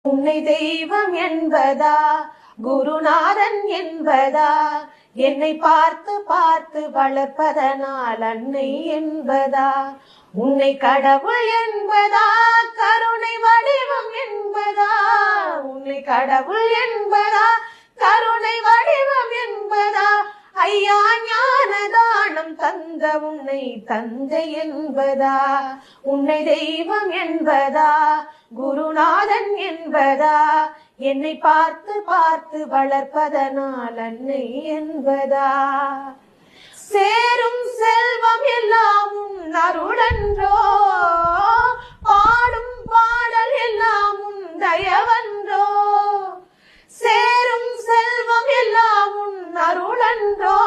உன்னை தெய்வம் என்பதா, குருநாதன் என்பதா, என்னை பார்த்து பார்த்து வளர்ப்பதனால் அன்னை என்பதா, உன்னை கடவுள் என்பதா, கருணை வடிவம் என்பதா, உன்னை கடவுள் என்பதா, கருணை வடிவம் என்பதா, ஐயா ஞான தானம் தந்த உன்னை தந்தை என்பதா, உன்னை தெய்வம் என்பதா, குருநாதன் என்பதா, என்னை பார்த்து பார்த்து வளர்ப்பதனால் அன்னை என்பதா, சேரும் செல்வம் எல்லாம் உன் அருளன்றோ, பாடும் பாடல் எல்லாம் உன் தயவன்றோ, சேரும் செல்வம் எல்லாம் உன் அருளன்றோ,